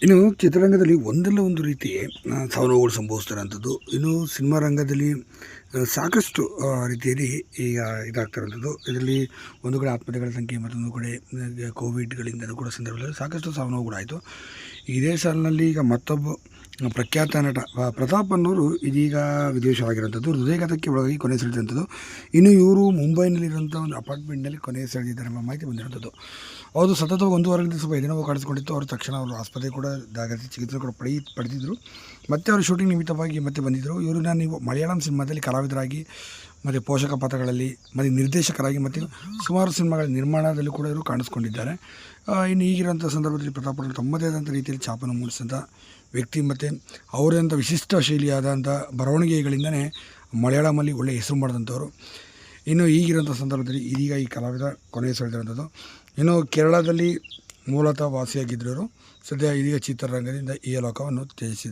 ಇನ್ನು ಚಿತ್ರರಂಗದಲ್ಲಿ ಒಂದಲ್ಲ ಒಂದು ರೀತಿ ಸಾವು ನೋವುಗಳು ಸಂಭವಿಸ್ತಿರೋಂಥದ್ದು. ಇನ್ನು ಸಿನಿಮಾ ರಂಗದಲ್ಲಿ ಸಾಕಷ್ಟು ರೀತಿಯಲ್ಲಿ ಈಗ ಇದಾಗ್ತಿರೋಂಥದ್ದು. ಇದರಲ್ಲಿ ಒಂದು ಕಡೆ ಆತ್ಮಹತ್ಯೆಗಳ ಸಂಖ್ಯೆ, ಮತ್ತೊಂದು ಕಡೆ ಕೋವಿಡ್ಗಳಿಂದಲೂ ಕೂಡ ಸಂದರ್ಭದಲ್ಲಿ ಸಾಕಷ್ಟು ಸಾವು ನೋವುಗಳಾಯಿತು. ಇದೇ ಸಾಲಿನಲ್ಲಿ ಈಗ ಮತ್ತೊಬ್ಬ ಪ್ರಖ್ಯಾತ ನಟ ಪ್ರತಾಪ್ ಅನ್ನೋರು ಇದೀಗ ವಿದೇಶವಾಗಿರೋಂಥದ್ದು, ಹೃದಯಘಾತಕ್ಕೆ ಒಳಗಾಗಿ ಕೊನೆ ಸೆಳೆದಂಥದ್ದು. ಇನ್ನು ಇವರು ಮುಂಬೈನಲ್ಲಿರುವಂಥ ಒಂದು ಅಪಾರ್ಟ್ಮೆಂಟ್ನಲ್ಲಿ ಕೊನೆ ಸೆಳೆದಿದ್ದಾರೆ ಎಂಬ ಮಾಹಿತಿ ಬಂದಿರೋಂಥದ್ದು. ಹೌದು, ಸತತ 1 ವಾರದಿಂದ ಸ್ವಲ್ಪ ಎದೆನೋವು ಕಾಣಿಸ್ಕೊಂಡಿತ್ತು. ಅವರು ತಕ್ಷಣ ಅವರು ಆಸ್ಪತ್ರೆ ಕೂಡ ಅಗತ್ಯ ಚಿಕಿತ್ಸೆ ಕೂಡ ಪಡೆದಿದ್ದರು. ಮತ್ತು ಅವರು ಶೂಟಿಂಗ್ ನಿಮಿತ್ತವಾಗಿ ಮತ್ತೆ ಬಂದಿದ್ದರು. ಇವ್ರನ್ನ ನೀವು ಮಲಯಾಳಂ ಸಿನಿಮಾದಲ್ಲಿ ಕಲಾವಿದರಾಗಿ ಮತ್ತು ಪೋಷಕ ಪಾತ್ರಗಳಲ್ಲಿ ಮತ್ತು ನಿರ್ದೇಶಕರಾಗಿ ಮತ್ತು ಸುಮಾರು ಸಿನಿಮಾಗಳ ನಿರ್ಮಾಣದಲ್ಲೂ ಕೂಡ ಇವರು ಕಾಣಿಸ್ಕೊಂಡಿದ್ದಾರೆ. ಇನ್ನು ಈಗಿರೋಂಥ ಸಂದರ್ಭದಲ್ಲಿ ಪ್ರತಾಪ್ ಅವರು ತಮ್ಮದೇ ಆದಂಥ ರೀತಿಯಲ್ಲಿ ಛಾಪನ್ನು ಮೂಡಿಸಿದಂಥ ವ್ಯಕ್ತಿ ಮತ್ತು ಅವರಂಥ ವಿಶಿಷ್ಟ ಶೈಲಿಯಾದಂಥ ಬರವಣಿಗೆಗಳಿಂದಲೇ ಮಲಯಾಳಮಲ್ಲಿ ಒಳ್ಳೆಯ ಹೆಸರು ಮಾಡಿದಂಥವ್ರು. ಇನ್ನು ಈಗಿರೋಂಥ ಸಂದರ್ಭದಲ್ಲಿ ಇದೀಗ ಈ ಕಲಾವಿದ ಕೊನೆ ಸೆಳೆದಿರೋಂಥದ್ದು. ಇನ್ನು ಕೇರಳದಲ್ಲಿ ಮೂಲತಃ ವಾಸಿಯಾಗಿದ್ದರು. ಸದ್ಯ ಇದೀಗ ಚಿತ್ರರಂಗದಿಂದ ಈ ಲೋಕವನ್ನು ತ್ಯಜಿಸಿದ್ದಾರೆ.